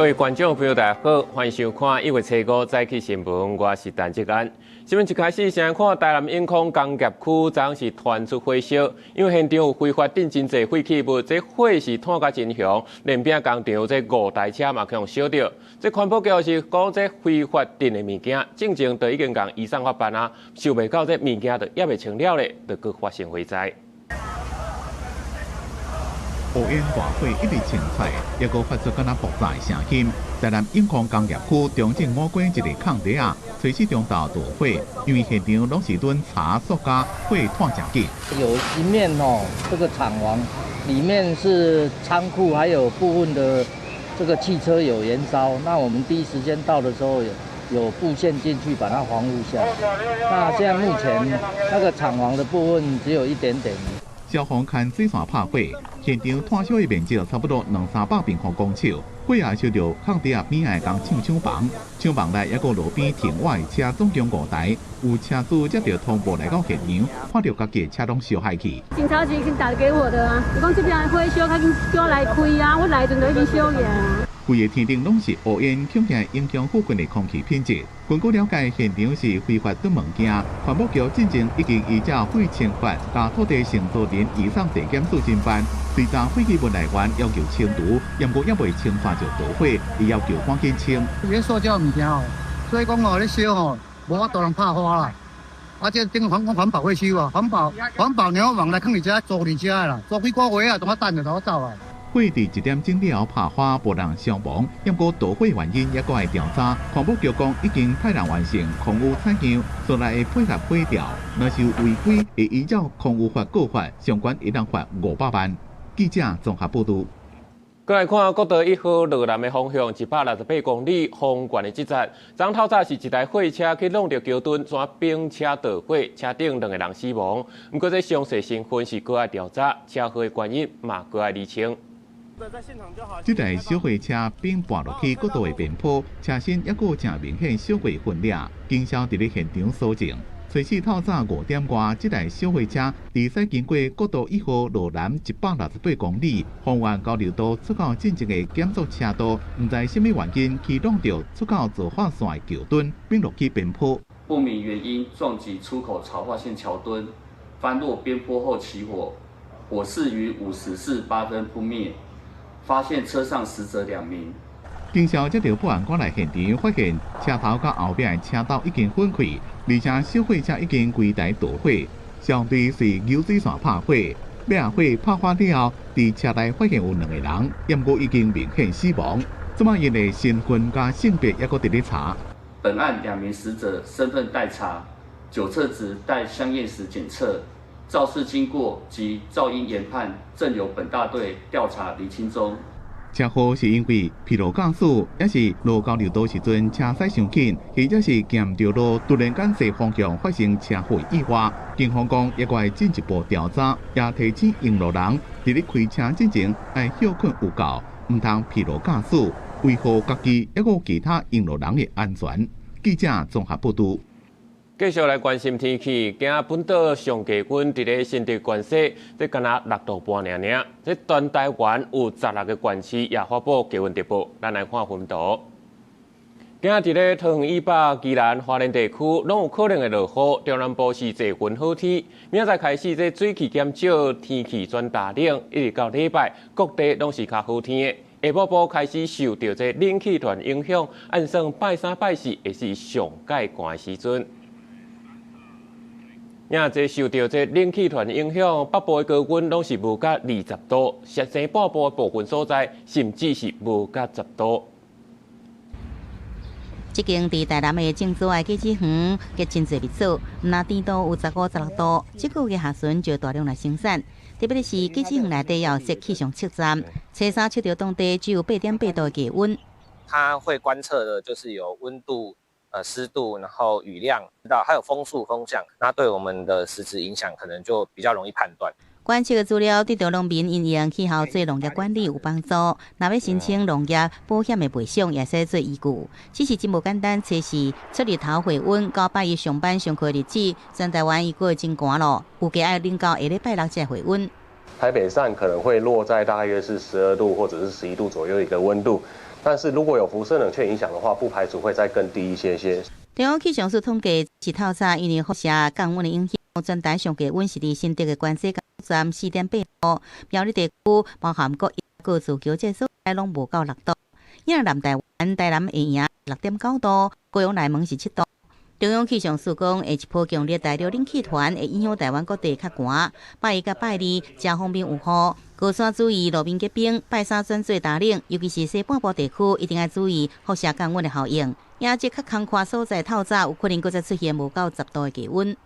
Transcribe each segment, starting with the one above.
各位观众朋友，大家好，欢迎收看1月初5早起新闻，我是陈志安。新闻一开始，先看台南永康工业区昨是传出火烧，因为现场有非法订真侪废弃物，这火是探甲真凶，连边工厂这5台车嘛去互烧着。这环保局是讲这非法订的物件，正正就已经共移送法办啊，想袂到这物件就也未清了咧，就佫发生火灾。乌烟大火一直清彩，也佫发出敢若爆炸的声音。台南永康工业区中正五街一个空地啊，随时中道大火，因为现场拢是蹲茶塑胶，火炭真紧。有一面这个厂房里面是仓库，还有部分的这个汽车有燃烧。那我们第一时间到的时候有布线进去把它防护下来。那现在目前那个厂房的部分只有一点点。消防牵水线拍火，现场炭烧的面积差不多200-300平方公尺，火也烧到空地啊边的工厂房，厂房内也佫路边停外的车总共5台，有车主接到通报来到现场，看到家己的车拢烧坏去。警察局已经打给我的啊，伊讲这边火烧，较紧叫我来开啊，我来阵就已经烧去啊。规个天顶拢是乌烟恐吓，影响附近的空气品质。根据了解，现场是非法囤物件，环保局进前已经依照废清法，甲土地承租人移送地检署侦办，追查废弃物来源，要求清除，不过也未清算就导火，伊要求赶紧清。这塑胶物件所以讲咧烧无法度人拍花啦。啊，这顶环保会收啊，环保鸟往来放伫遮，租伫遮啦，租几个月啊，同我等就同我走啊。火伫1点钟了后拍花，无人伤亡，不过导火原因也搁会调查。环保局讲已经派人完成空污采样，所来的配合火调，若是有违规，会依照空污法告发，相关一人罚500万。记者综合报道。再来看国道1号落南的方向，168公里方圆的这站，昨透早是一台货车去弄到桥墩，转冰车导火，车顶2个人死亡。不过这详细身份是搁要调查，车祸的原因嘛搁要厘清。这台小货车并爬落去国道的边坡，车身也有正明显小火分裂，警消伫咧现场搜证。随时透早5点外，这台小货车伫驶经过国道1号路南168公里，方圆交流道出口进前的减速车道，唔知什么原因启动到出口造化线的桥墩，并落去边坡。不明原因撞击出口槽化线桥墩，翻落边坡后起火，火势于50时8分扑灭。发现车上死者2名。警消接到报案赶来现场，发现车头甲后边的车道已经粉开，而且小货车已经规台导火，相对是油水线拍火。灭火拍花了后，伫车内发现有2个人，不过已经明显死亡。这么因的身份甲性别也搁伫咧查。本案2名死者身份待查，酒测值待相验时检测。肇事经过及肇因研判正由本大队调查厘清中。车祸是因为疲劳驾驶，也是路交流道时阵车驶伤紧，或者是行着路突然间西方向发生车祸意外。警方讲也会进一步调查，也提醒用路人伫咧开车之前要休困有够，唔通疲劳驾驶，维护家己也有其他用路人的安全。记者综合报道。继续来关心天气，今仔本岛上低温伫咧新竹县西，这敢若6度半尔。这全台湾有16个县市也发布低温特报。咱来看分图。今仔伫咧桃园以北、宜兰、花莲地区，拢有可能会落雨。中南部是多云好天。明仔载开始，这水气减少，天气转大冷，一直到礼拜，各地拢是较好天的。下晡晡开始受到这冷气团影响，按算拜3、拜4会是上介寒的时阵。这受到这冷气团影响，北部的高温拢是无甲20度，西西半部的部分所在甚至是无甲10度。即间伫台南的正左的果子园，结真侪蜜枣，那甜度有15、16度。即个月下旬就大量来生产，特别是果子园内底要设气象测站，初三测到当地只有8.8度的低温。它会观测的就是有温度。湿度，然后雨量，还有风速、风向，那对我们的实质影响可能就比较容易判断。观测的资料对着农民因应气候做农业管理有帮助。若要申请农业保险的赔偿，也使做依据。只是真无简单，测试出日头回温到8月上班上课日子，全台湾已过真寒咯，预计要冷到下礼拜6才回温。台北站可能会落在大约是12度或者是11度左右一个温度。但是如果有辐射冷却影响的话，不排除会再更低一些些。中央气象署统计，是透早因为辐射降温的影响，全台上低温是伫新竹的关西站4.8度，苗栗地区包含各自桥这所在拢无到6度。宜兰南台湾、台南下营6.9度，高雄内门是7度。中央气象署讲，下一波强烈大陆冷气团会影响台湾各地较寒，拜一甲拜二真方面有雨。高山注意路面结冰，拜三转做大冷，尤其是西半部地区一定要注意辐射降温的效应。亚节较空旷所在透早有可能搁再出现无到10度的低温。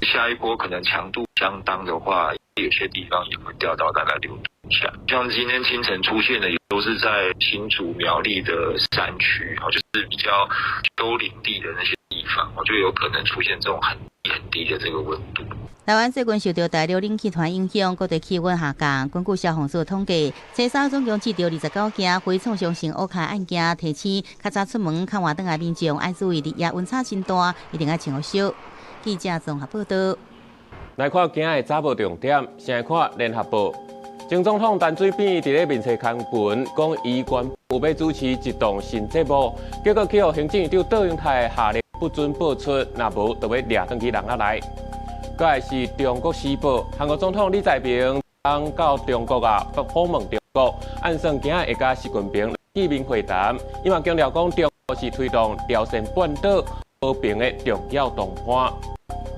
下一波可能强度相当的话，有些地方也会掉到大概6度以下。像今天清晨出现的，也都是在新竹苗栗的山区，就是比较丘陵地的那些地方，就有可能出现这种很低的这个温度。台湾最近受到大陆冷气团影响，各地气温下降。根据消防署统计，车手总共制到29件非创伤性乌卡案件，提醒较早出门、较晚转来民众要注意日夜温差真大，一定要穿好少。记者综合报道。来看今日早报重点，先来看联合报。前总统陈水扁伫咧面册刊文，讲伊原有要主持一档新节目，结果去互行政院长杜永泰下令不准播出，若无就要掠转去人仔来。再来是中国时报，韩国总统李在明到中国访问中国，按算今日会甲习近平见面会谈。伊嘛强调讲，中国是推动朝鲜半岛和平的重要同伴。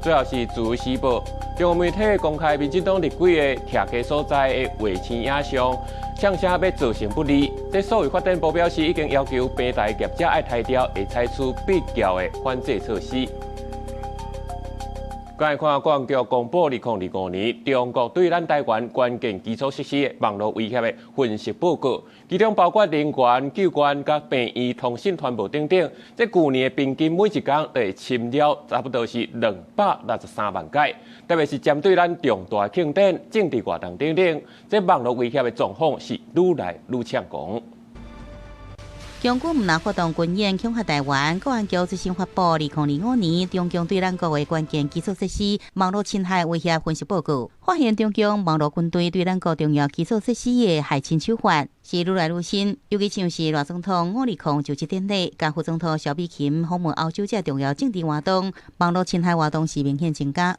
最后是自由时报，中国媒体公开民进党立委的徛家所在的卫星影像，向啥要造成不利。这所谓发展部表示，已经要求平台业者爱抬掉，会采取必要的反制措施。再来看国防局公布2025年中国对咱台湾关键基础设施的网络威胁的分析报告，其中包括人员、救援、甲病院、通信传播等等。这去年的平均每一天会侵了差不多是263万件，特别是针对咱重大庆典、政治活动等等，这网络威胁的状况是愈来愈猖狂。中国唔拿发动军演恐吓台湾，国安局最新发布2025年中共对咱国的关键基础设施网络侵害威胁分析报告，发现中共网络军队对咱国重要基础设施的害侵手法是愈来愈深，尤其像是赖总统520就职典礼，甲副总统萧美琴访问欧洲这重要政治活动，网络侵害活动是明显增加。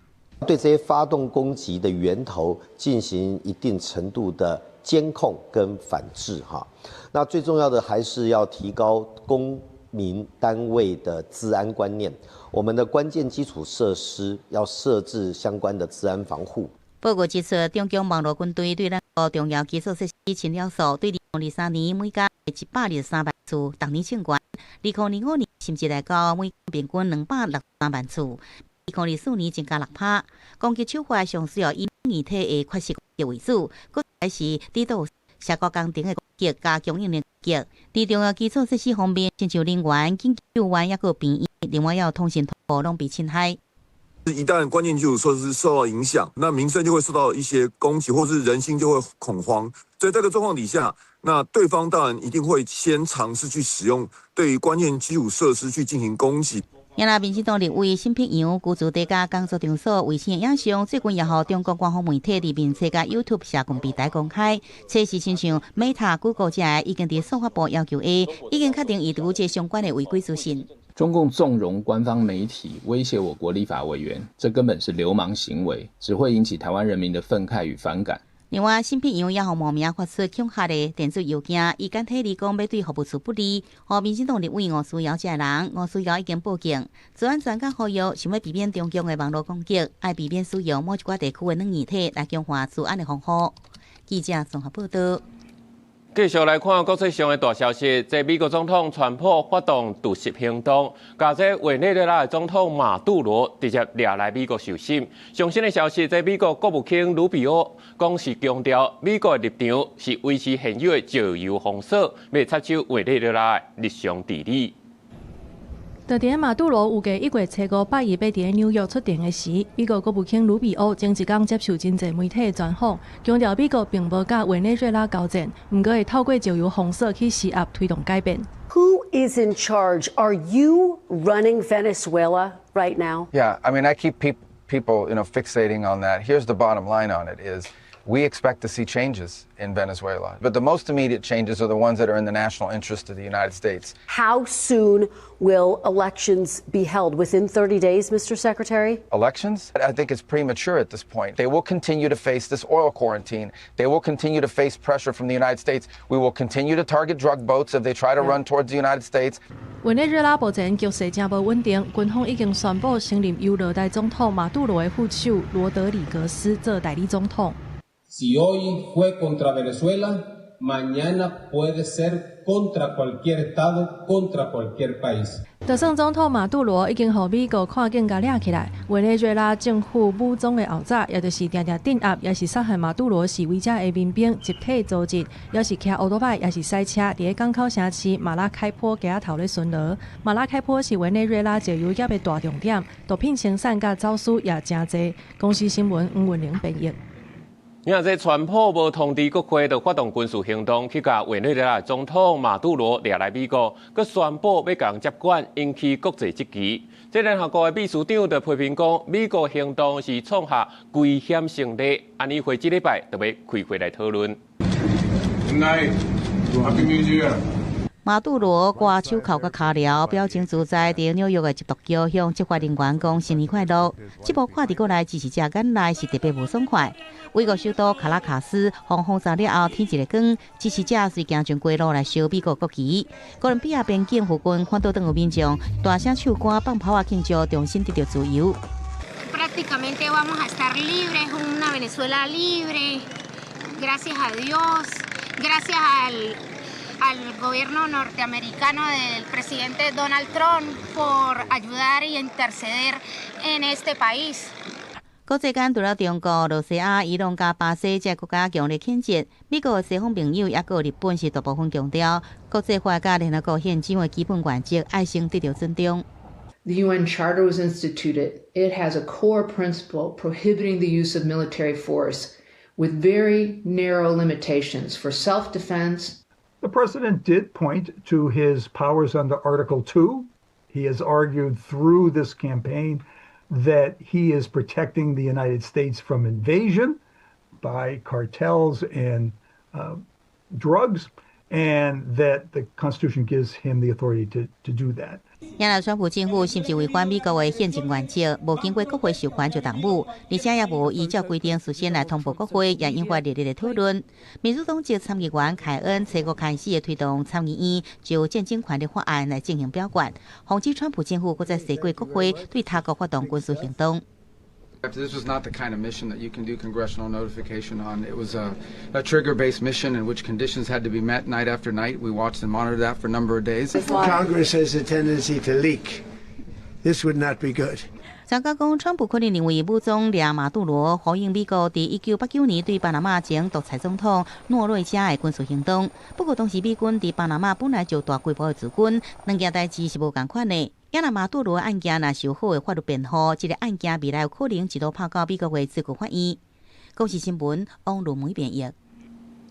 对这些发动攻击的源头进行一定程度的监控跟反制哈。那最重要的还是要提高公民单位的治安观念，我们的关键基础设施要设置相关的治安防护。报告指出，中共网络军队对咱国重要基础设施侵扰数对2023年每家123万次，逐年升悬；2025年甚至来到每平均263万次，2024年增加6%。攻击手法上需要以遗体的缺失攻击为主，佫还是指导社国工程的攻击加强应力攻击。在重要基础设施方面，亲像人员、紧急救援，也有病院，另外也有通信通报拢被侵害。一旦关键基础设施受到影响，那民生就会受到一些攻击，或是人心就会恐慌。在这个状况底下，那对方当然一定会先尝试去使用对于关键基础设施去进行攻击。原来民进党立委新平阳居住地家工作场所卫星的影像，最近也予中国官方媒体伫面册甲 YouTube 社群平台公开。这是亲像 Meta、Google 这已经伫司法部要求下，已经确定已读这相关的违规资讯。中共纵容官方媒体威胁我国立法委员，这根本是流氓行为，只会引起台湾人民的愤慨与反感。另外，新平阳也向冒名发出恐吓的电子邮件，以简体字讲要对服务处不利。和民进党立委吴思瑶这人，吴思瑶已经报警。治安专家呼吁，想要避免中共的网络攻击，爱避免使用某一寡地区的软硬体来强化治安的防护。记者综合报道。继续来看国际上的大消息，在美国总统川普发动突袭行动，加这委内瑞拉的总统马杜罗直接抓来美国受审。最新的消息，在美国国务卿卢比奥讲是强调，美国的立场是维持现有的自由封锁，未插手委内瑞拉的日常治理。就伫马杜罗有计1月7号8日要伫纽约出庭的时，美国国务卿卢比奥前一天接受真侪媒体的专访，强调美国并无甲委内瑞拉交战，毋过会透过自由封锁去施压推动改变。Who is in charge? Are you running Venezuela right now? Yeah, I mean, I keep people, fixating on that. Here's the bottom line on it: is We expect to see changes in Venezuela, but the most immediate changes are the ones that are in the national interest of the United States. How soon will elections be held? Within 30 days, Mr. Secretary? Elections? I think it's premature at this point. They will continue to face this oil quarantine. They will continue to face pressure from the United States. We will continue to target drug boats if they try to run towards the United States. 委内瑞拉目前局势真无稳定，军方已经宣布升任由热带总统马杜罗的副手罗德里格斯做代理总统。Si hoy fue contra Venezuela, mañana puede ser contra cualquier estado, contra cualquier país. 就算总统马杜罗已经被美国看紧甲抓起来，委内瑞拉政府武装的后早，也就是定定镇压，也是杀害马杜罗示威者的民兵集体组织，也是骑奥多拜，也是赛车，伫港口城市马拉开坡街头咧巡逻。马拉开坡是委内瑞拉石油业的大重点，毒品生产甲走私也真济。公司新闻吴文玲编译。你看，这川普无通知国会，就发动军事行动去甲委内瑞拉总统马杜罗抓来美国，佮宣布要甲接管，引起国际质疑。这联合国的秘书长就批评讲，美国行动是创下危险性的。安理会这礼拜就要开会来讨论。马杜罗挂手铐甲脚镣，表情自在，伫纽约的一座桥向执法人员讲新年快乐。这部看伫过来支持者眼内是特别无爽快。美国首都卡拉卡斯轰炸了后，天一个光，支持者随行上街路来烧美国国旗。哥伦比亚边境附近看到当有民众大声唱歌、放炮啊庆祝重新得到自由。Prácticamente vamos a estar libres, una Venezuela libre, gracias a Dios, gracias al gobierno norteamericano del presidente Donald Trump por ayudar y interceder en este país. 国际间除了中国、罗西亚、伊朗加巴西这国家强烈谴责，美国的西方朋友也有日本是大部分强调，国际法甲联合国宪章的基本原则爱先得到尊重。The UN Charter was instituted. It has a core principle prohibiting the use of military force with very narrow limitations for self-defense. The president did point to his powers under Article 2. He has argued through this campaign that he is protecting the United States from invasion by cartels and drugs, and that the Constitution gives him the authority to do that. 亚纳川普政府甚至违反美国的宪政原则，无经过国会授权就动武，而且也无依照规定事先来通报国会，也引发热烈的讨论。民主党籍参议员凯恩初五开始推动参议院就战争权利法案来进行表决，防止川普政府搁再西过国会对他国发动军事行动。This was not the kind of mission that you can do congressional notification on. It was a trigger-based mission in which conditions had to be met night after night. We watched and monitored that for a number of days. Congress has a tendency to leak. This would not be good. 专家讲，川普可能认为武装抓马杜罗呼应美国伫1989年对巴拿马前独裁总统诺瑞加的军事行动。不过，当时美军伫巴拿马本来就大规模的驻军，两件代志是无共款的。亚纳马杜罗案件若受好的法律辩护，这个案件未来有可能一路跑到美国的最高法院。公视新闻王如梅编译。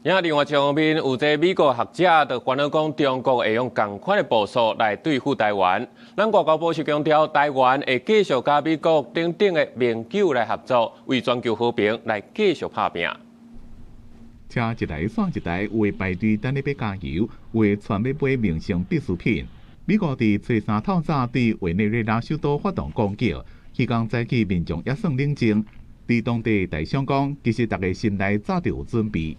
另外一方面，有这美国学者就烦恼讲，中国会用同款的步数来对付台湾。咱外交部是强调，台湾会继续甲美国等等的盟友来合作，为全球和平来继续打拼。车一台算一台，有的排队等你要加油，有的全要买民生必需品。美国伫初三透早对委内瑞拉首都发动攻击，迄天早起民众也算冷静。伫当地大商讲，其实大家心内早就有准备。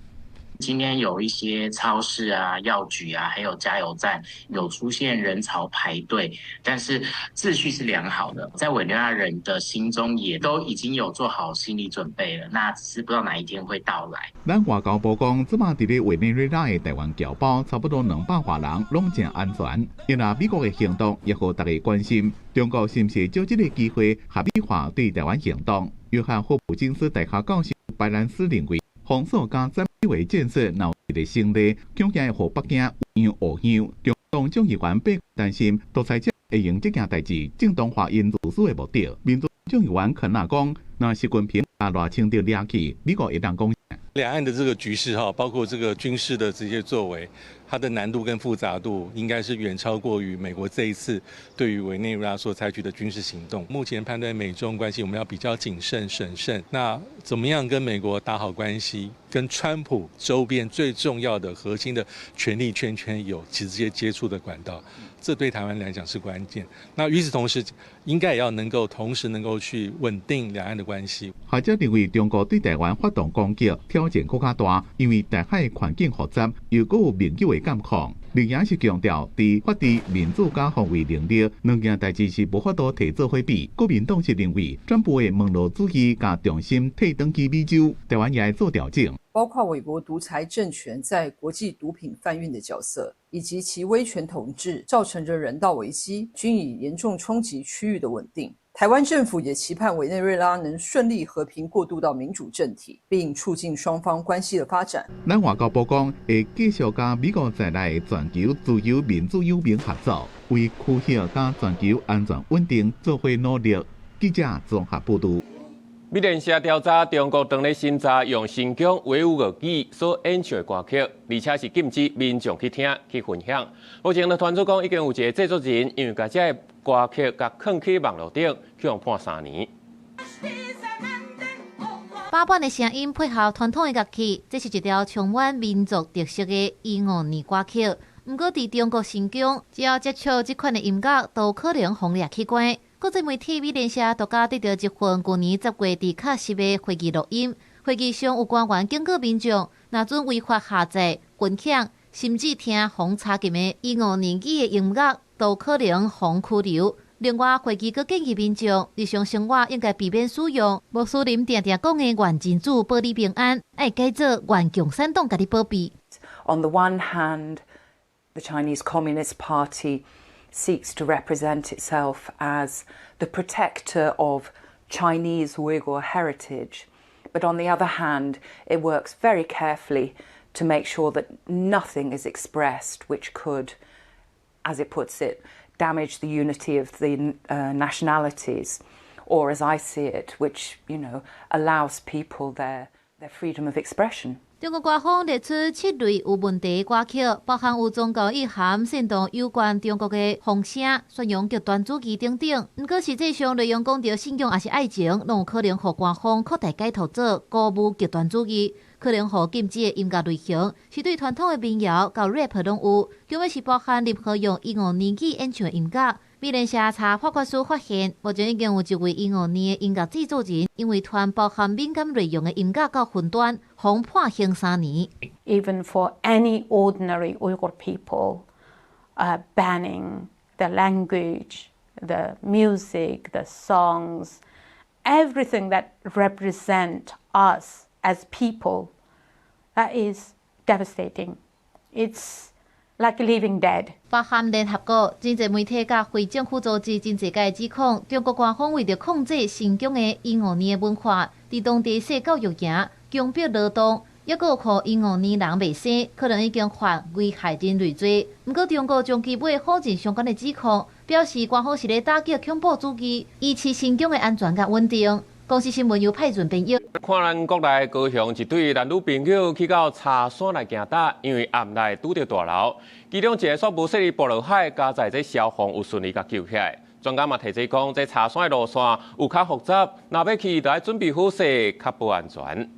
今天有一些超市啊、药局啊，还有加油站有出现人潮排队，但是秩序是良好的，在委内瑞拉人的心中也都已经有做好心理准备了，那只是不知道哪一天会到来。咱外交部讲，即马伫咧委内瑞拉的台湾侨胞差不多200华人拢正安全，因为美国的行动也互大家关心，中国是毋是借这个机会合理化对台湾行动？约翰霍普金斯大学教授白兰斯认为，封锁加战为建设闹一个胜利，恐惊会互北京有样学样。中共众议员被担心独裁者会用这件代志正当化因自私的目的。民主众议员肯纳讲，那习近平把热清着抓起，美国会当讲。两岸的这个局势包括这个军事的这些作为，它的难度跟复杂度应该是远超过于美国这一次对于委内瑞拉所采取的军事行动。目前判断美中关系，我们要比较谨慎审慎。那怎么样跟美国打好关系？跟川普周边最重要的核心的权力圈有直接接触的管道，这对台湾来讲是关键。那与此同时，应该也要同时能够去稳定两岸的关系。学者认为，中国对台湾发动攻击挑战更加大，因为台海环境复杂，又有盟友的监控。另也是强调，在法治、民主加防卫能力两件代志是无法度提做伙比。国民党是认为，川普的网络主义加重心退登去美洲，台湾也要做调整。包括美国独裁政权在国际毒品贩运的角色，以及其威权统治造成着人道危机，均已严重冲击区域的稳定。台湾政府也期盼委内瑞拉能顺利和平过渡到民主政体，并促进双方关系的发展。咱外交部讲会继续跟美国在内全球自由民主友民合作，为区域跟全球安全稳定做伙努力。记者综合报道。美联社调查，中国当咧审查用新疆维吾尔语所演唱的歌曲，而且是禁止民众去听、去分享。目前咧传出讲，已经有一个制作人因为把这个歌曲甲放去网络顶，去互判3年。把版的声音配合传统的乐器，这是一条充满民族特色的152年歌曲。不过，在中国新疆，只要接触这款的音乐，都可能轰掠器官。国际媒体美联社独家得到一份去年10月伫喀什的会议录音，会议上有官员警告民众，若准违法下载、分享，甚至听红插进的152年语的音乐，都可能互拘留。另外，会议阁建议民众日常生活应该避免使用穆斯林常常讲的原真主保你平安，要改做原共产党家己保庇。 On the one hand, the Chinese Communist Party seeks to represent itself as the protector of Chinese Uyghur heritage. But on the other hand, it works very carefully to make sure that nothing is expressed which could, as it puts it, damage the unity of the nationalities, or as I see it, which, allows people their freedom of expression. 中国官方列出7类有问题的歌曲，包含有宗教意涵、煽动有关中国的风声、宣扬极端主义等等。不过实际上内容讲到信仰也是爱情，拢有可能互官方扩大解读做鼓舞极端主义，可能互禁止的音乐类型是对传统的民谣到 rap 拢有，根本是包含任何用152年语演唱的音乐。美联社查法官书发现，目前已经有一位152年的音乐制作人，因为传包含敏感内容的音乐到云端，被判刑3年。Even for any ordinary Uyghur people, banning the language, the music, the songs, everything that represent us as people, that is devastating. It's like living dead. 包含联合国、真侪媒体甲非政府组织真侪界指控，中国官方为着控制新疆的152年的文化，伫当地设教育营、强迫劳动，抑阁有互152年人未生，可能已经犯危害人类罪。不过中国将其尾否认相关的指控，表示官方是咧打击恐怖主义，维持新疆的安全甲稳定。公司新闻由派准编译。看咱国内高雄一对男女朋友去到茶山来行搭，因为暗内拄着大楼，其中一个煞无细里落海，加在这消防有顺利甲救起来。专家嘛提醒讲，这茶山的路线有较复杂，若要去，就要准备好势，较保安全。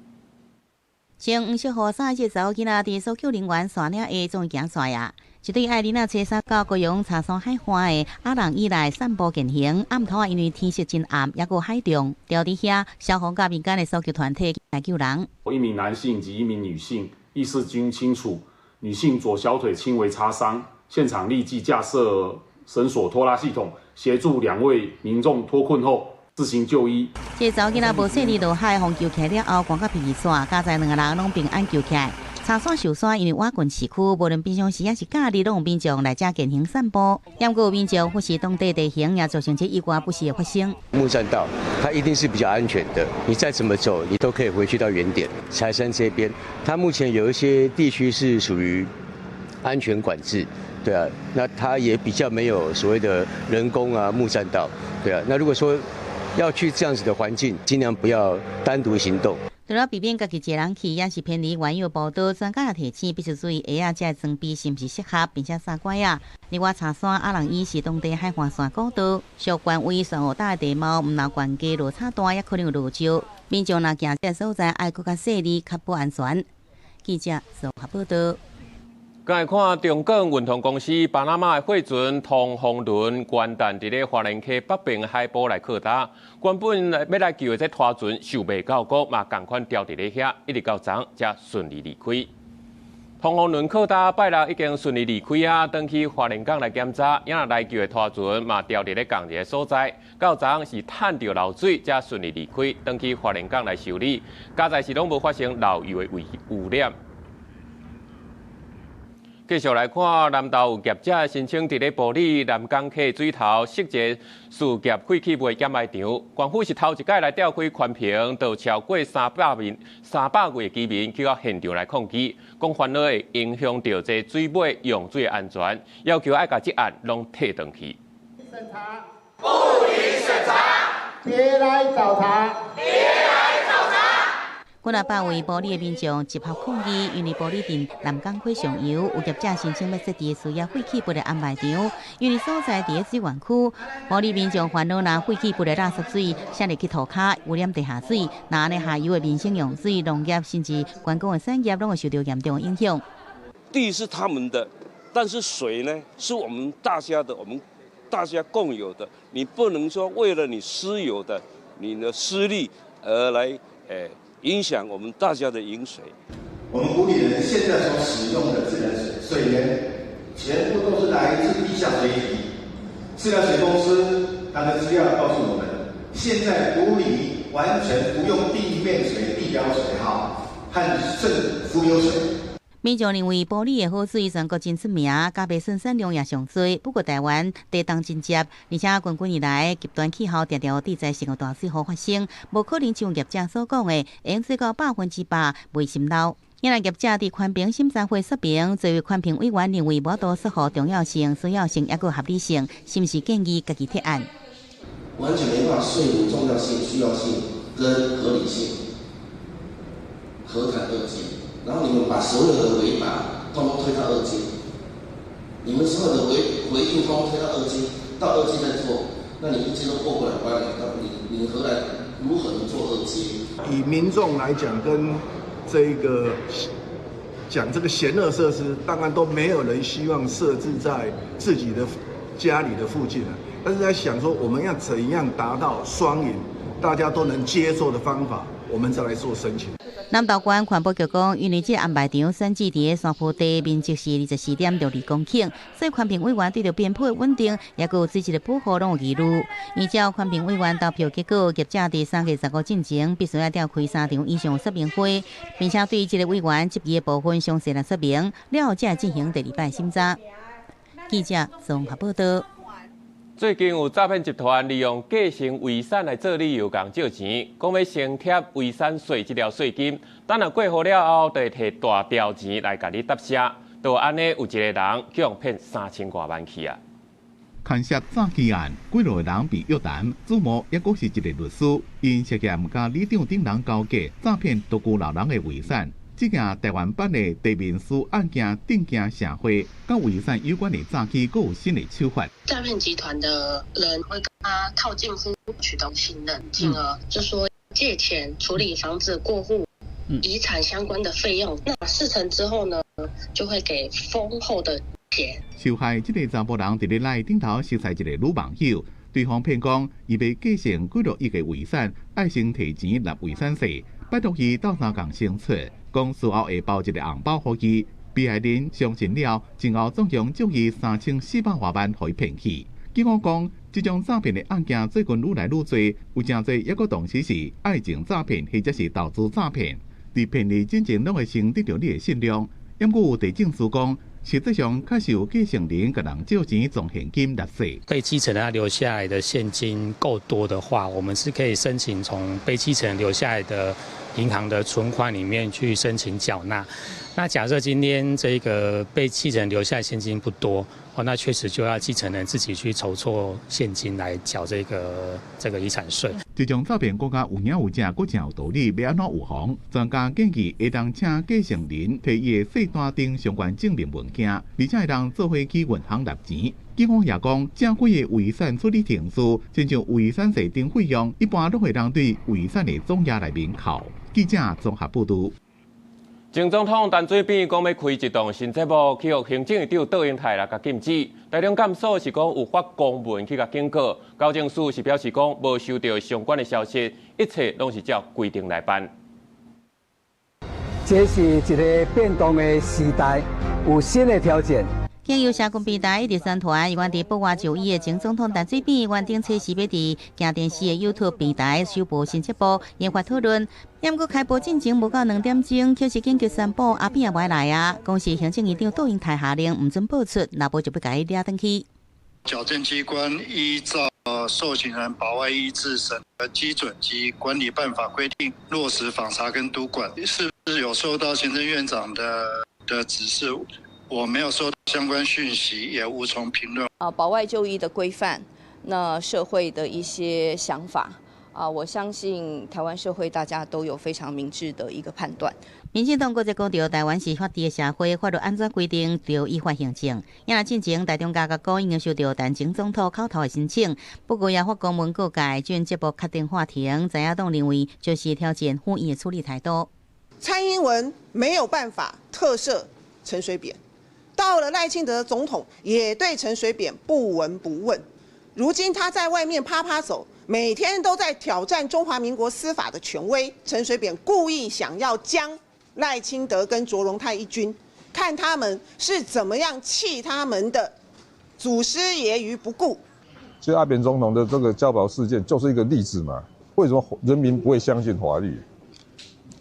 穿黄色雨衫的查某囡仔伫搜救人员山岭下总行出呀。一对爱囡仔车衫到高雄茶山海岸的阿人以内散步健行，暗头因为天色真暗，也有海中，调伫遐消防甲民间的搜救团体来救人。一名男性及一名女性意识均清楚，女性左小腿轻微擦伤，现场立即架设绳索拖拉系统，协助2位民众脱困后自行就医。这查某囡仔无顺利落海，互救起来了后，赶到庇线，加在2个人拢平安救起来。茶山受山，因为瓦群市区，无论平常时也是假日，拢有民众来这健行散步。也过有民众忽视当地地形，也造成这意外不时的发生。木栈道它一定是比较安全的，你再怎么走，你都可以回去到原点。柴山这边，它目前有一些地区是属于安全管制，对啊，那它也比较没有所谓的人工木栈道，对啊，那如果说要去这样子的环境，尽量不要单独行动。除了避免家己一个人去，也是偏离原有步道。专家也提醒，必须注意鞋仔这装备是不是适合，并且三拐啊。另外，茶山阿朗伊是当地海岸线高度，相关位山河大的地貌，唔若悬低落差大，也可能有落石。民众若行这所在，爱更较细腻，较不安全。记者综合报道。刚才看中港运通公司巴拿马的货船通风轮元旦伫咧花莲溪北边海堡来靠搭，原本要来救的这拖船受未到过，嘛共款吊伫咧遐，一直到昨才顺利离开。通风轮靠搭拜六已经顺利离开啊，登去花莲港来检查，因来救的拖船嘛吊伫咧同一个所在，到昨是探到漏水，才顺利离开，登去花莲港来修理，加在是拢无发生漏油的污染。继续来看，南投有业者申请伫咧埔里南港溪水头设一事业废弃物检卖场，官府是头一届来调开宽屏，都超过300个居民去到现场来抗议，讲烦恼会影响到这水尾用水安全，要求爱甲这案拢退回去。审查，不予审查，别来找茬，别来找茬。几啊百位埔里的民众集合抗议，因为埔里镇南港溪上游有业者申请要设置需要废弃物的安排场，因为所在伫咧水源区，埔里民众烦恼拿废弃物的垃圾水下入去涂骹，污染地下水，那呢下游的民生用水、农业甚至观光的产业，拢会受到严重的影响。地是他们的，但是水呢是我们大家的，我们大家共有的。你不能说为了你私有的、你的私利而来，影响我们大家的饮水。我们埔里人现在所使用的自来水水源，全部都是来自地下水体。自来水公司它的资料告诉我们，现在埔里完全不用地面水、地表水号和渗浮流水。民众认为埔里的好水全国真出名，加白笋产量也上多。不过台湾地冻真接，而且近几年来极端气候常常有地灾性的大水祸发生，无可能像业者所讲的，用水到100%未渗漏。因为业者伫宽屏审查会说明，作为宽屏委员认为无多说好重要性、需要性也有合理性，是不是建议家己提案？完全没办法说服重要性、需要性跟合理性，何谈二阶？然后你们把所有的违法通通推到2阶，你们所有的回应通通推到2阶，到2阶再做，那你1阶都过不了关，你如何能做2阶？以民众来讲，跟这个讲这个闲乐设施，当然都没有人希望设置在自己的家里的附近了。但是在想说，我们要怎样达到双赢，大家都能接受的方法，我们再来做申请。南投县环保局讲，因为这安排场选址伫咧山坡地，面积是24.62公顷，所以宽屏委员对着边坡的稳定，也有水质的保护拢有疑虑。依照宽屏委员投票结果，业者伫3月15进前必须要召开3场以上说明会，并且对这个委员执行的部分详细来说明，了后才进行第2摆审查。记者综合报道。最近有诈骗集团利用继承遗产来做理由，共借钱，讲要先贴遗产税这条税金，等若过户了后，就会摕大条钱来甲你答谢。就安尼，有一个人叫人骗3000多万去啊！牵涉诈欺案，几落人被约谈，主谋也阁是一个律师，因涉嫌甲里长等人交割，诈骗独居老人的遗产。这件台湾版的地面师案件震惊社会，跟遗产有关的诈欺，阁有新的手法。诈骗集团的人会跟他套近乎，取得信任，进而就说借钱处理房子过户、遗产相关的费用。那事成之后呢，就会给丰厚的钱。受害这个查甫人伫咧赖顶头识识一个女网友，对方骗讲伊要继承几落亿的遗产，爱先提钱纳遗产税，拜托伊斗相共生出。讲事后会包一个红包给伊，被害人相信了，之后总共借伊3400多万，互伊骗去。警方讲，这种诈骗的案件最近愈来愈多，有真侪也阁同时是爱情诈骗或者是投资诈骗，伫骗你真正拢会先得到你的信用。因过有地政司讲，实际上确实有继承人甲人借钱从现金纳税。被继承人他留下来的现金够多的话，我们是可以申请从被继承人留下来的银行的存款里面去申请缴纳。那假设今天这个被继承留下现金不多，那确实就要继承人自己去筹措现金来缴这个遗产税。这种照片更加有影有证，更真有道理，要安怎预防？专家建议会当请继承人提伊的税单等相关证明文件，而且会当做伙去银行纳钱。警方也讲，正规的遗产处理程序，亲像遗产税等费用，一般都会当对遗产的总额内面扣。记者综合报道。前总统陈水扁讲要开一档新节目，去予行政院长窦英泰来甲禁止。台中监所是讲有发公文去甲警告，高检署是表示讲无收到相关的消息，一切拢是照规定来办。这是一个变动的时代，有新的挑战。经由社群平台第三团，原伫北外就医的前总统陈水扁，原顶初时要伫行电视的 YouTube 平台首播新节目，引发讨论。不过开播进前无到2点钟，却是紧急宣布阿扁也袂来啊。公司行政院长窦英泰下令唔准播出，若无就要甲伊抓登去。矫正机关依照受刑人保外医治审核基准及管理办法规定，落实访查跟督管，是不是有收到行政院长的指示？我没有收到相关讯息，也无从评论。保外就医的规范，那社会的一些想法我相信台湾社会大家都有非常明智的一个判断。民进党搁再强调，台湾是法治的社会，法律安怎规定就依法行政。因若进前，台中家甲国已经收到陈前总统口头的申请，不过也发公文告解，准节目确定话庭。在野党认为就是挑战法院的处理态度。蔡英文没有办法特赦陈水扁。到了赖清德总统也对陈水扁不闻不问，如今他在外面啪啪走，每天都在挑战中华民国司法的权威。陈水扁故意想要将赖清德跟卓荣泰一军，看他们是怎么样弃他们的祖师爷于不顾。所以阿扁总统的这个交保事件就是一个例子嘛？为什么人民不会相信法律？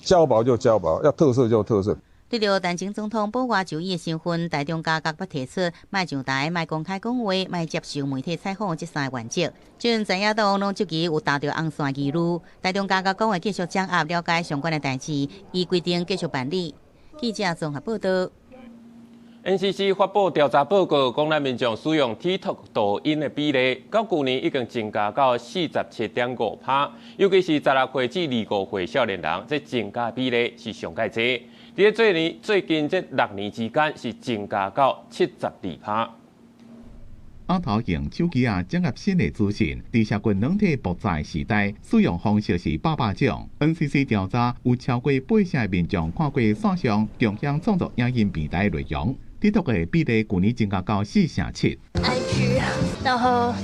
交保就交保，要特赦就特赦。对着陈前总统保外就医的身份，台中家各提出卖上台、卖公开讲话、卖接受媒体采访这3个原则。尽在野党拢积极有达到红线记录，台中家讲会继续掌握了解相关的代志，依规定继续办理。记者综合报道。NCC 发布调查报告，讲咱民众使用 TikTok 抖音的比例，到去年已经增加到 47.5%， 尤其是16岁至25岁少年人，这增加比例是上界多。伫最近这6年之间是增加到72%。阿头用手机掌握新的资讯，在社群软体爆炸时代，使用方式是百种。NCC 调查有超过8成的民众看过线上共享创作影音平台内容。TikTok 的比例去年增加到4.7%。IG， 然后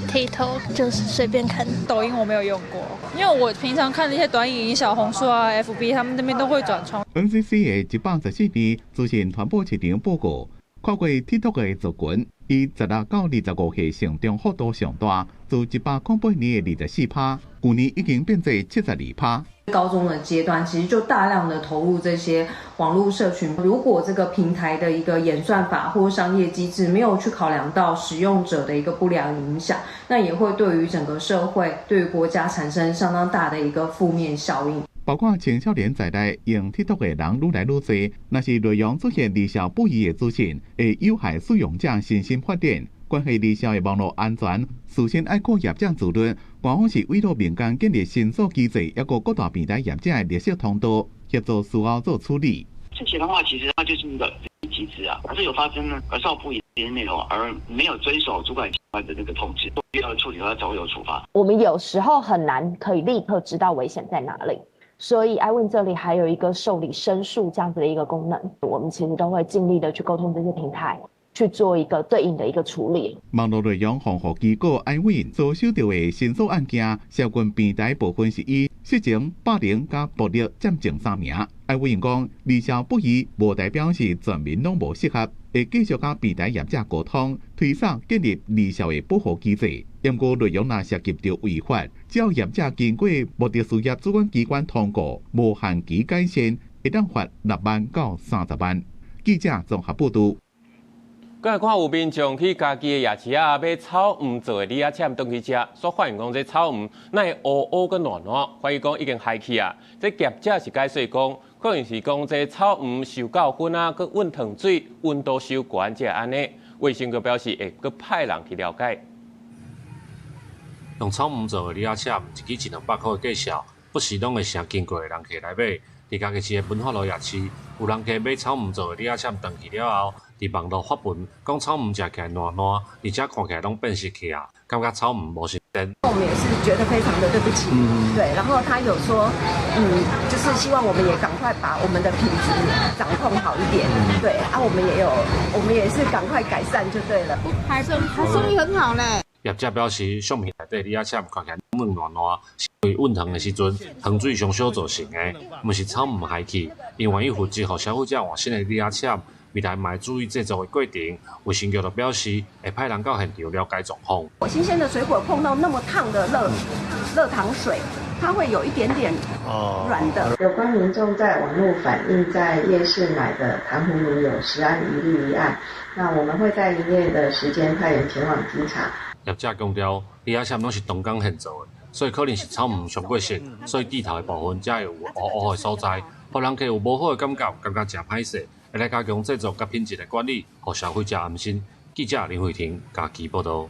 TikTok 就是随便看。抖音我没有用过，因为我平常看那些短影音、小红书啊、FB， 他们那边都会转传。NCC 的114年资讯传播市场报告，看过 TikTok 的族群，以16到25岁成长幅度上大，自1808年的24%，去年已经变成72%。高中的阶段，其实就大量的投入这些网络社群。如果这个平台的一个演算法或商业机制没有去考量到使用者的一个不良影响，那也会对于整个社会、对于国家产生相当大的一个负面效应。包括青少年在内，用 TikTok 的人愈来愈多。若是内容出现离效不一的资讯，会有害使用者身心发展。关系离效的网络安全，事先爱靠业者自律。官方是委托民间建立申诉机制，也个各大平台业者的绿色通道，协助事后做处理。之前的话，其实它就是一个机制啊，它是有发生儿少不宜的内容，而没有遵守主管机关的那个通知，必要处理的话才会有处罚。我们有时候很难可以立刻知道危险在哪里。所以 iWin 这里还有一个受理申诉这样子的一个功能，我们其实都会尽力的去沟通这些平台，去做一个对应的一个处理。网络内容防护机构 iWin 所收到的申诉案件，社群平台部分是以色情、霸凌加暴力占前3名。iWin 讲，离效不宜，无代表是全民拢无适合，会继续甲平台业者沟通，推送建立离效的保护机制。因过内容若涉及到违法，只要业者经过目的事业主管机关通过，无限期改善，会当罚6万到30万。记者综合报道。刚才看有民众去家己的夜市啊买草鱼做的李仔签回去吃，所发现讲这草鱼那会乌乌个软软，怀疑讲已经害去啊。这业者是解释讲，可能是讲这草鱼受到薰啊，佮温烫水，温度受悬才安尼。卫生局表示会佮派人去了解。用草鱼做的李仔签，一支100-200块的价格，不时拢会成经过的人客来买。伫家己市的文化路夜市，有人客买草鱼做的李仔签回去了后，伫网络发文讲草鱼食起来软软，而且看起来拢变色去啊，感觉草鱼无新鲜。我们也是觉得非常的对不起，对。然后他有说，就是希望我们也赶快把我们的品质掌控好一点，对。我们也是赶快改善就对了。还生意很好呢。业者表示，相片内底李仔签看起来软软软，是因为温烫的时阵，糖水上烧造成的，毋是草鱼害去。因愿意负责，互消费者换新的李仔签，未来嘛会注意制作的过程。卫生局就表示，会派人到现场了解状况。新鲜的水果碰到那么烫的热糖水，它会有一点点软的。有关民众在网络反映在夜市买的糖葫芦有食安疑虑一案，那我们会在营业的时间派人前往稽查。业者强调，李仔签拢是当工现做的，所以可能是草鱼上过色，所以地头的部分才会有乌乌的所在，互人客有无好的感觉，感觉真歹势。会来加强制作甲品质的管理，互消费者安心。记者林慧婷家己报道。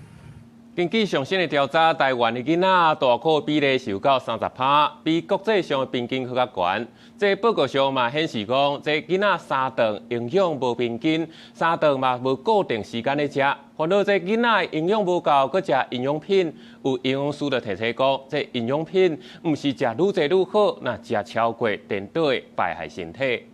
根据上新的调查，台湾的囡仔大考比例是有到30%，比国际上的平均较悬。这报告上嘛显示讲，这囡仔3顿营养无平均，3顿嘛无固定时间咧食。烦恼这囡仔营养无够，搁食营养品，有营养师就提醒讲，这营养品毋是食愈济愈好，那食超过颠倒会败害身体。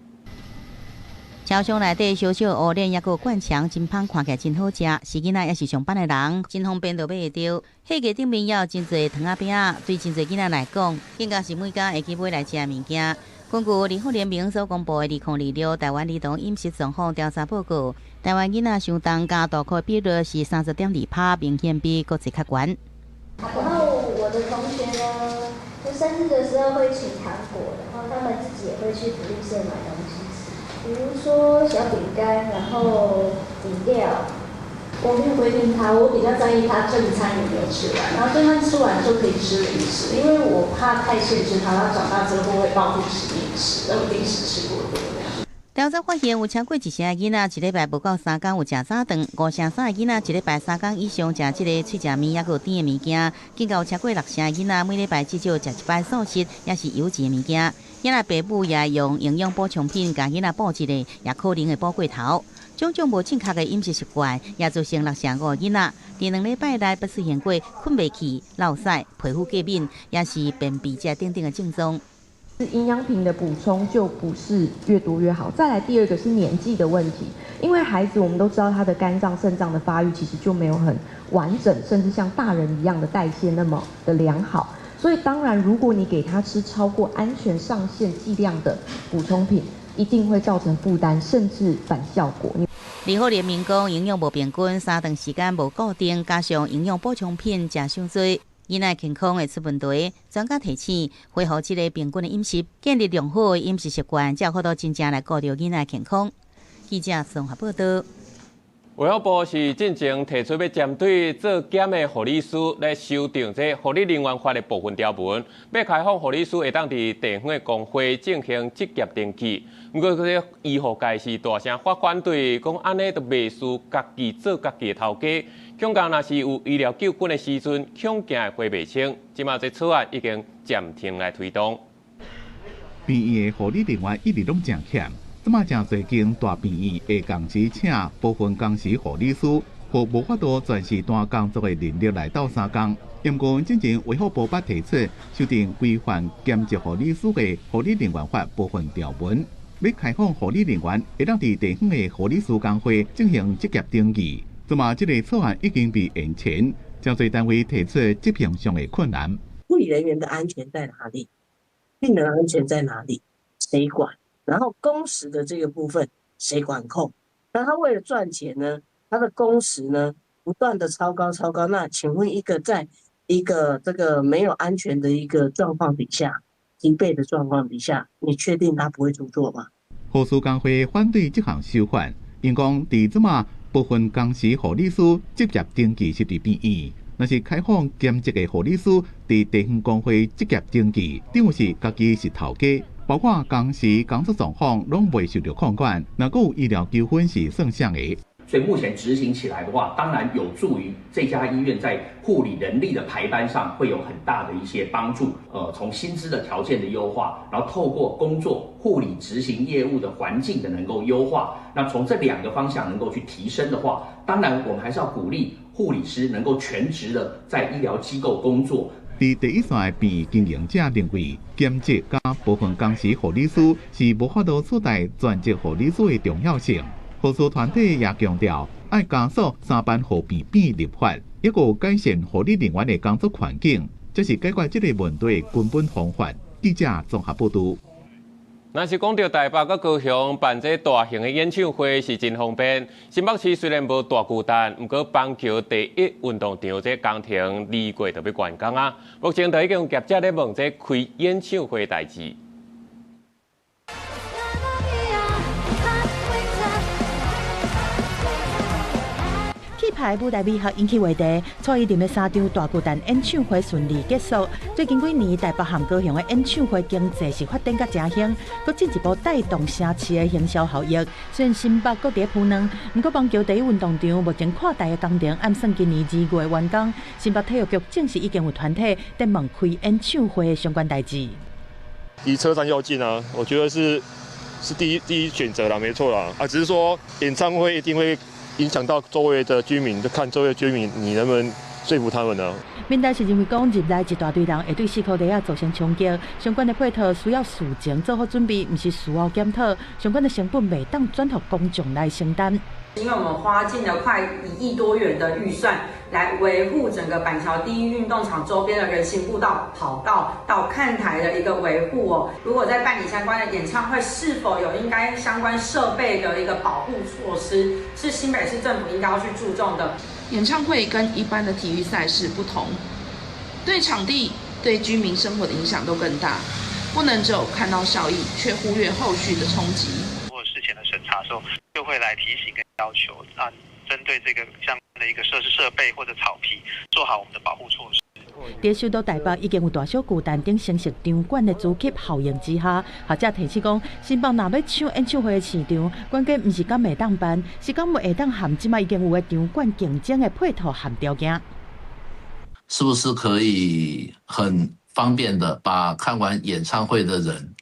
超商内底小小乌脸，抑个灌肠真芳，看起来真好食。是囡仔也是上班的人，真方便就买会到。货架顶面也有真侪糖仔饼仔，对真侪囡仔来讲，更加是每家会去买来食物件。根据联合联名所公布的2026台湾儿童饮食状况调查报告，台湾囡仔上当加大考比率是30.2%，明显比国际较悬。然后我的同学呢，就生日的时候会请糖果，然后他们自己也会去福利社买东西。比如说小饼干，然后饮料，我没有规定他，我比较在意他正餐有没有吃完，然后正餐吃完就可以吃零食，因为我怕太限制他，他长大之后会报复吃零食，然后零食吃过多这样。调查发现，有超过1成的囡仔一礼拜无够3天有食早顿，5成3的囡仔一礼拜3天以上食这个脆食面，也有甜的物件，更有超过6成的囡仔每礼拜至少食一摆素食，也是油脂的物件。囡仔爸母也用营养补充品，甲囡仔补一个，也可能会补过头。种种无正确的饮食习惯，也造成6成5囡仔伫2礼拜内不出现过困袂去、落屎、皮肤过敏，也是便秘这等等的症状。营养品的补充就不是越多越好。再来第二个是年纪的问题，因为孩子我们都知道他的肝脏、肾脏的发育其实就没有很完整，甚至像大人一样的代谢那么的良好。所以当然，如果你给他吃超过安全上限剂量的补充品，一定会造成负担，甚至反效果。联合联名讲，营养无平均，3顿时间无固定，加上营养补充品食伤多，囡仔健康会出问题。专家提醒，恢复这个平均的饮食，建立良好的饮食习惯，才有可能真正来顾到囡仔健康。记者综合报道。卫生部是进前提出要针对做检的护理师来修订这护理人员法的部分条文，要开放护理师会当伫地方的工会进行职业登记。不过，这医护界是大声发反对，讲安尼都袂输家己做家己的头家。恐讲若是有医疗纠纷的时阵，恐惊会回袂清。即马这草案已经暂停来推动。病院的护理人员一直拢真欠。即马真侪间大病院会同时请部分工时护理师，或无法度全时单工作的能力来到3工。因过之前卫福部捌提出修订规范兼职护理师的护理人员法部分条文，要开放护理人员会当伫地方的护理师工会进行职业登记。即马这个草案已经被延前，真侪单位提出执行上的困难。护理人员的安全在哪里？病人安全在哪里？谁管？然后工时的这个部分谁管控？那他为了赚钱呢，他的工时呢不断的超高。那请问在一个这个没有安全的一个状况底下，疲惫的状况底下，你确定他不会出错吗？护士工会反对这项修法，因讲伫即马部分工时护理师职业登记是伫边缘，若是开放兼职的护理师伫地方工会职业登记，等于是家己是头家，包括工时、工作状况拢未受到控管，若有医疗纠纷是算啥的。所以目前执行起来的话，当然有助于这家医院在护理人力的排班上会有很大的一些帮助。从薪资的条件的优化，然后透过工作护理执行业务的环境的能够优化，那从这两个方向能够去提升的话，当然我们还是要鼓励护理师能够全职的在医疗机构工作。伫第一线的病院经营者认为，兼职加部分工时护理师是无法度取代全职护理师的重要性。护士团体也强调，要加速三班护病变立法，也有改善护理人员的工作环境，这是解决这个问题的根本方法。记者综合报道。若是讲到台北佮高雄办这大型的演唱会是真方便。新北市虽然无大巨蛋，不过棒球第一运动场这工程离过就要完工啊。目前就已经有业者咧问这开演唱会代志。台舞台美学引起话题，蔡依林的3场大巨蛋演唱会顺利结束。最近几年，台北和高雄的演唱会经济是发展甲真兴，佮进一步带动城市的营销效益。虽然新北各地铺能，不过棒球第一运动场目前扩大的工程按算今年2月完工。新北体育局正是已经有团体在问开演唱会的相关代志。离车站又近啊，我觉得是第一选择啦，没错啦。只是说演唱会一定会影响到周围的居民，就看周围居民你能不能说服他们呢？民代是认为讲入来一大堆人会对市区地造成冲击，相关的配套需要事前做好准备，不是事后检讨，相关的成本袂当转予公众来承担。因为我们花尽了快1亿多元的预算来维护整个板桥第一运动场周边的人行步道、跑道到看台的一个维护哦。如果在办理相关的演唱会，是否有应该相关设备的一个保护措施，是新北市政府应该要去注重的。演唱会跟一般的体育赛事不同，对场地、对居民生活的影响都更大，不能只有看到效益，却忽略后续的冲击。或事前的审查的时候，就会来提醒跟要求针对这个相关的一个设备或者草皮，做好我们的保护措施。在首都台北已经有大小巨蛋等成熟场馆的主吸效应之下，学者提醒讲，新北若要抢演唱会的市场，关键不是敢会当办，是敢会当和即卖已经有的场馆竞争的配套和条件。是不是可以很方便的把看完演唱会的人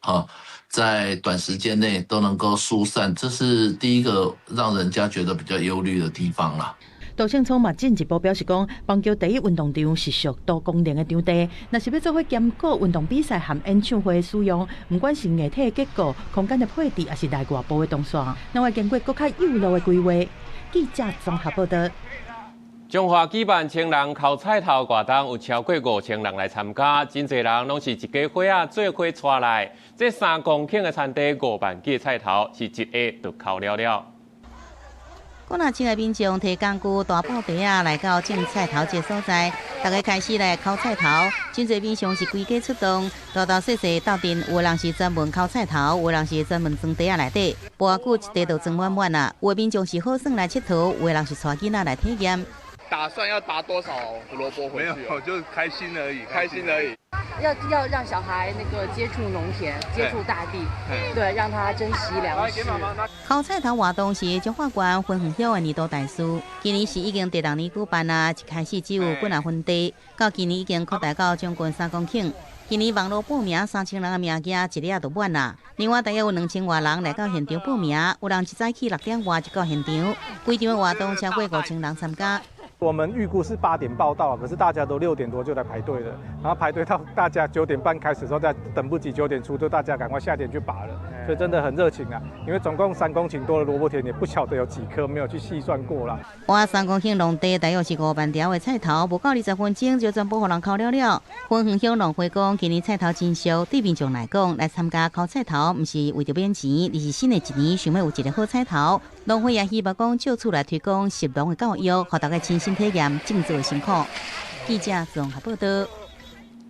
在短时间内都能够疏散？这是第一个让人家觉得比较忧虑的地方啦。杜胜聪嘛进一步表示讲，棒球第一运动场是属多功能的场地，若是要做伙兼顾运动比赛和演唱会的使用，不管是硬体的结构、空间的配置，还是内外部的动线，那会经过更较有路的规划。记者综合报道。中华举办青人烤菜头活动，有超过5000人来参加，真侪人拢是一家伙仔做伙带来。这3公顷的产地5万几菜头，是一下就烤了了。古纳青的民众提工具、大布袋啊，来到种菜头这所在，大家开始来烤菜头。真侪民众是规家出动，大大小小斗阵，有的人是专门烤菜头，有的人是专门装袋啊内底，半久一袋就装满满啊。有的民众是好耍来佚佗，有的人是带囡仔来体验。打算要打多少胡萝卜回去？没有，就是开心而已，开心而已。要让小孩接触农田，接触大地，对，让他珍惜粮食。烤菜头活动是中华县分园乡的年度大事，今年是已经第6年举办啊，一开始只有几啊分地，到今年已经扩大到将近3公顷。今年网络报名3000人的名额一日就满啦。另外，大约有2000多人来到现场报名，有人一早起6点外就到现场，规场的活动超过5000人参加。我们预估是8点报到，可是大家都6点多就来排队了，然后排队到大家9点半开始的时候，再等不及9点出，就大家赶快下田去拔了，所以真的很热情啊！因为总共3公顷多的萝卜田，也不晓得有几棵，没有去细算过啦。哇，3公顷农地大约是5万条的菜头，不到20分钟就全部互人烤了了。分园乡农会讲，今年菜头真俗，对民众来讲，来参加烤菜头，不是为着免钱，而是新的一年想要有一个好菜头。农会也希望讲借此来推广食农的教育，让大家亲身体验种植的辛苦。记者综合报道。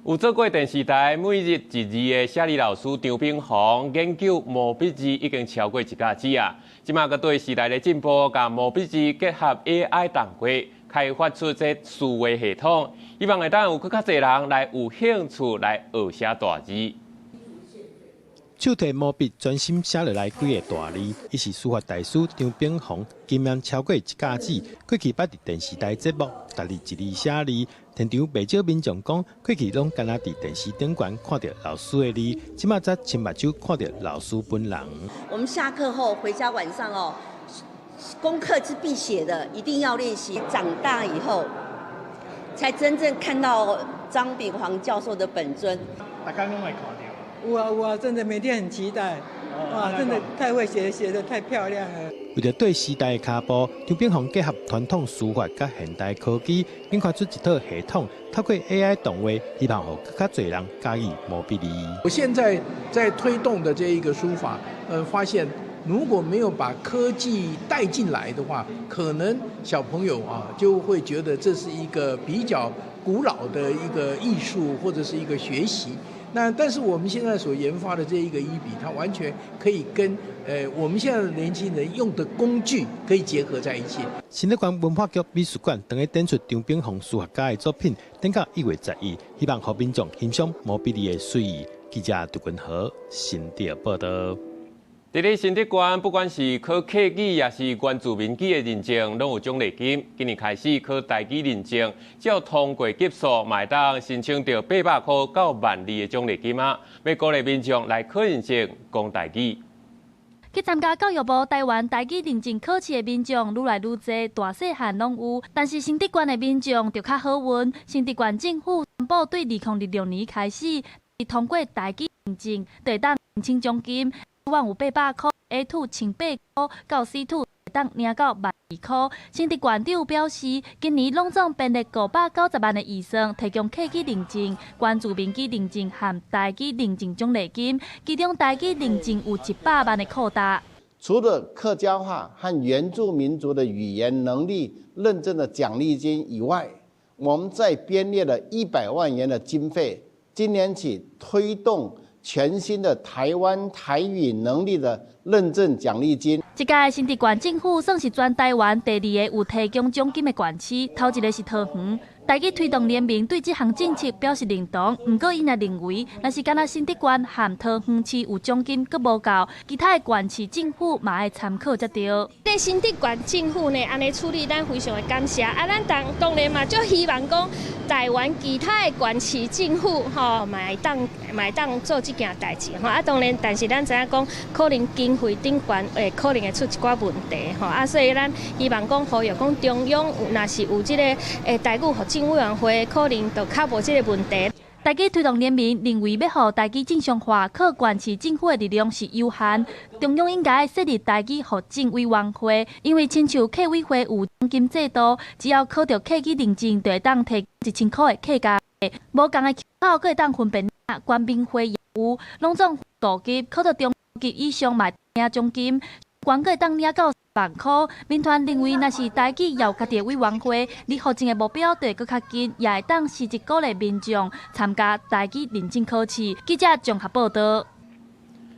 有做过电视台每日一字的写字老师张炳宏，研究毛笔字已经超过1甲子啊！即马佮对时代的进步，甲毛笔字结合 AI 同过，开发出这思维系统，希望会当有更较侪人来有兴趣来学写大字。手提毛笔专心写落来几个大字，伊是书法大师张炳宏，经验超过1甲子，过去捌伫电视台节目，逐日一字写字。现场不少民众讲，过去拢敢若伫电视顶悬看到老师的字，即马才亲目睭看到老师本人。我们下课后回家晚上哦，功课是必写的，一定要练习。长大以后，才真正看到张炳宏教授的本尊。大家拢会看到。有啊，真的每天很期待。哇，真的太会写，写得太漂亮了。为了对时代的脚步，张炳宏结合传统书法甲现代科技，研发出一套系统，透过 AI 动画，希望让更加侪人加入毛笔字。我现在在推动的这一个书法，发现如果没有把科技带进来的话，可能小朋友啊就会觉得这是一个比较古老的一个艺术或者是一个学习。但是我们现在所研发的这一个一笔，它完全可以跟我们现在的年轻人用的工具可以结合在一起。新德馆文化局美术馆等下展出张炳宏书法家的作品，等到1月12日，希望让民众欣赏毛笔字的水意。记者杜君豪新竹报道。伫咧新德馆，不管是考客语也是原住民语的认证，拢有奖励金。今年开始考台语认证，只要通过级数，买当申请到800块到12000的奖励金啊！要鼓励民众来考认证讲台语。去参加教育部台湾台语认证考试的民众愈来愈多，大细汉拢有。但是新德馆的民众就较好运，新德馆政府宣布对2026年开始，通过台语认证，就当申请奖金。1有800块 ，A21800块，到 C2 会当领到12000块。新竹馆长表示，今年拢总编列590万的预算，提供客语认证、原住民语认证和台语认证奖励金，其中台语认证有100万的扩大。除了客家话和原住民族的语言能力认证的奖励金以外，我们再编列了100万元的经费，今年起推动全新的台湾台语能力的认证奖励金。这届新竹县政府算是全台湾第2个有提供奖金的县市，头一个是桃园。台语推动联盟对这项政策表示认同，不过因也认为，若是敢若新竹县和桃园市有奖金阁无够，其他的县市政府嘛爱参考才对。在新竹县政府呢，安尼处理，咱非常的感谢。咱当然嘛，就希望讲台湾其他的县市政府嘛会当做这件代志当然，但是咱知影讲，可能经费顶悬可能会出一寡问题所以咱希望讲，呼吁讲中央若是有这个台语学政委员会，可能就较无这个问题。台语推动联盟认为，要让台语正常化，靠县市政府的力量是有限。中央应该设立台语学政委员会，因为亲像客委会有奖金制度，只要考到客语认证，就会当提1000块的客家费。无共的口号，可会当分辨官兵会业务，拢总高级，考到中级以上嘛领奖金，全个会当领到1万块。民团认为，若是台语有家己的委员会，离学证的目标就会更较近，也会当实质鼓励民众参加台语认证考试。记者综合报道。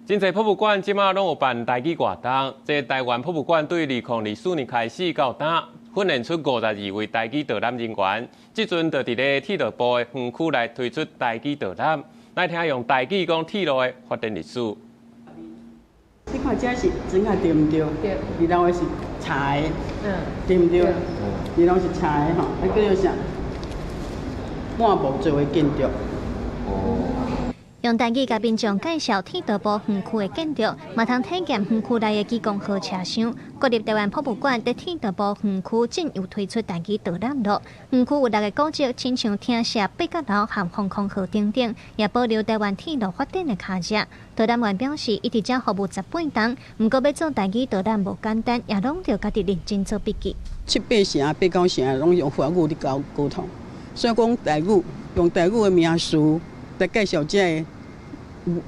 真侪博物馆即马拢有办台语活动，这台湾博物馆对2024年开始到今，训练出52位台语导览人员。即阵就伫咧铁道部的园区内推出台语导览，来听用台语讲铁路的发展历史。你看这是整下对唔对？对。你认为是柴的，对唔对？你拢是柴的吼，啊，叫做啥？满幕作为建筑。用台语甲民众介绍铁道部园区的建筑，嘛通体验园区内的机工号车厢。国立台湾博物馆在铁道部园区正又推出台语导览路，园区有6个古迹，亲像听写八角楼和航空号等等，也保留台湾铁路发展的卡石。导览员表示，伊伫遮服务18档，不过要做台语导览无简单，也拢着家己认真做笔记。7、8城、8、9城拢用华语伫沟通，所以讲台语用台语的名词来介绍这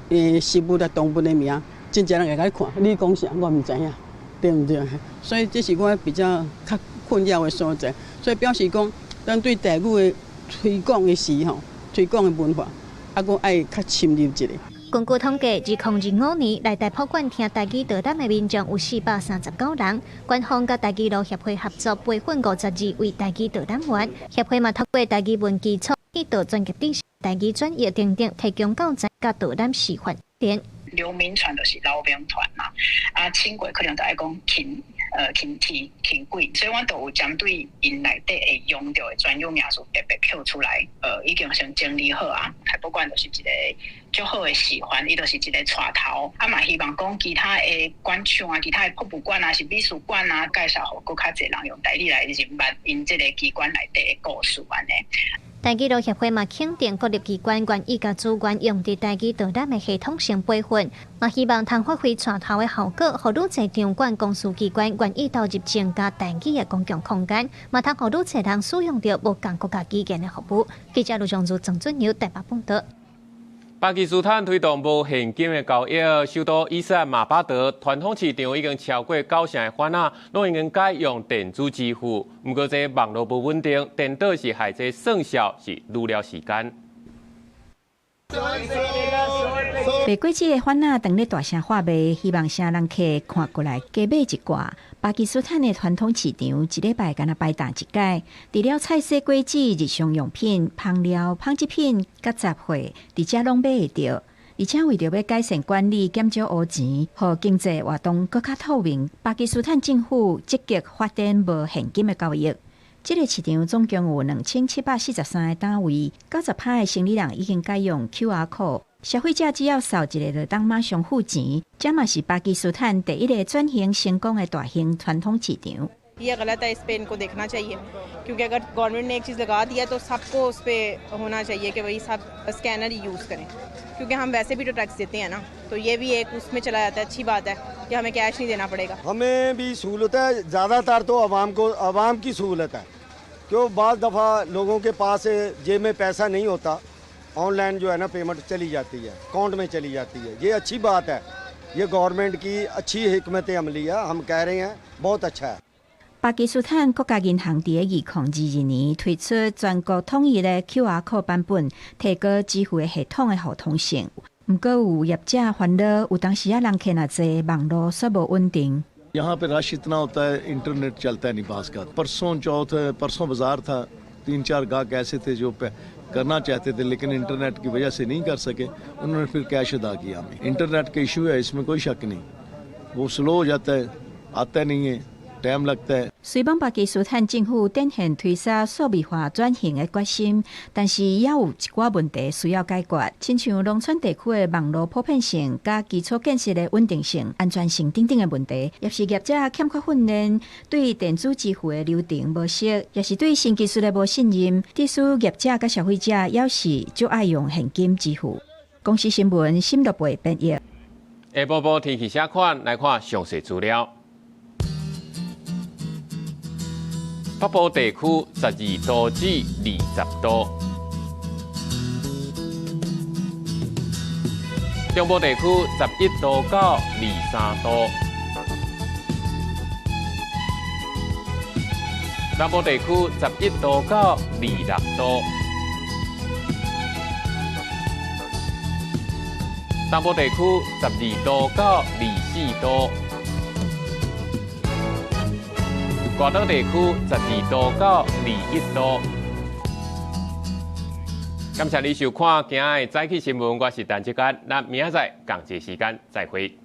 个食物啦、动物的名，真正人会甲你看。你讲啥，我唔知影，对唔对？所以这是我比较较困扰的所在。所以表示讲，咱对台语的推广的时候，推广的文化，啊，佫爱较深入一个。根据统计，2025年来台普管听台语导览的民众有439人。官方甲台语路协会合作培训52位台语导览员，协会嘛透过台语文基础、语导专业知识、台语专业等等，提供教材甲导览示范点。流民团就是老兵团嘛，啊，轻轨可能就爱讲轻轨，所以我都有针对因内底会用到的专有名词特别扣出来，已经先整理好啊。台北馆就是一个足好的示范，伊就是一个带头，啊嘛希望讲其他的馆场啊、其他的博物馆啊、是美术馆啊，介绍互更较侪人用台语来认捌因这个机关内底的故事安尼。台语路协会嘛肯定各立机关愿意甲资源用伫台语导览的系统性培训，嘛希望通发挥带头的效果，互愈侪场馆公司机关愿意投入增加台语的公共空间，嘛通互愈侪人使用到无共国家语言的服务。记者卢尚如、郑准牛台北报道。巴基斯坦推动无现金的交易，首都伊斯兰马巴德传统市场已经超过90%的贩仔拢已经改用电子支付。不过，这网络不稳定，颠倒是害这算效是愈了时间。卖果子的贩仔当咧大声喊卖，希望啥人客看过来加买一挂。巴基斯坦的传统市场一礼拜敢若摆档一届，除了菜色、果子、日常用品、香料、纺织品、甲杂货，伫遮拢买会到。而且为着要改善管理、减少污钱，互经济活动更加透明，巴基斯坦政府积极发展无现金的交易。这个市场总共有2743个单位，90%的生意人已经改用 QR code。消费者只要扫一个就当马上付钱，这嘛是巴基斯坦第一个转型成功的大型传统市场。ये गलत है, इस पे इनको देखना चाहिए क्योंकि अगर गवर्नमेंट ने एक चीज़ लगा दिया तो सबको उस पे होना चाहिए कि वही सब स्कैनर ही यूज़ करें क्योंकि हम वैसे भी तो टैक्स देते हैं ना, तो ये भी एक उसमें चला जाता है। अच्छी बात है कि हमें कैश नहीं देना पड़ेगा। हमें भी सहूलत है, ज़्यादातर तो आवाम की सहूलत है, क्यों बाज़ दफ़ा लोगों के पास जेब में पैसा नहीं होता, ऑनलाइन जो है ना पेमेंट चली जाती है, अकाउंट में चली जाती है। ये अच्छी बात है, ये गवर्नमेंट की अच्छी हिकमत अमली है, हम कह रहे हैं बहुत अच्छा है। 巴基斯坦国家银行伫2022年推出全国统一的 QR code 版本，提高支付的系统的互通性。不过有业者烦恼，有当时人客那侪网络说无稳定。यहाँ पे रश इतना होता है, इंटरनेट चलता है नहीं पास का। परसों चौथ परसों बाजार था, 3-4 गाहक ऐसे थे जो करना चाहते थे लेकिन इंटरनेट की वजह से नहीं कर सके, उन्होंने फिर कैश अदा किया हमें। इंटरनेट का इशू है, इसमें कोई शक नहीं, वो स्लो हो जाता है, आता नहीं है, टाइम लगता है। 虽然巴基斯坦政府展现推销数位化转型的决心，但是也有一寡问题需要解决，亲像农村地区的网络普遍性、甲基础建设的稳定性、安全性等等的问题，也是业者欠缺训练，对电子支付的流程无熟，也是对新技术的无信任，致使业者甲消费者有时就爱用现金支付。公司新闻新乐报编译。下晡晡天气写款来看详细资料。北部地区12度至20度，中部地区11度到23度，南部地区11度到26度，东部地区12度到24度。广东地区12度到21度。感谢你收看今日的早起新闻，我是陈志刚，咱明仔载同一时间再会。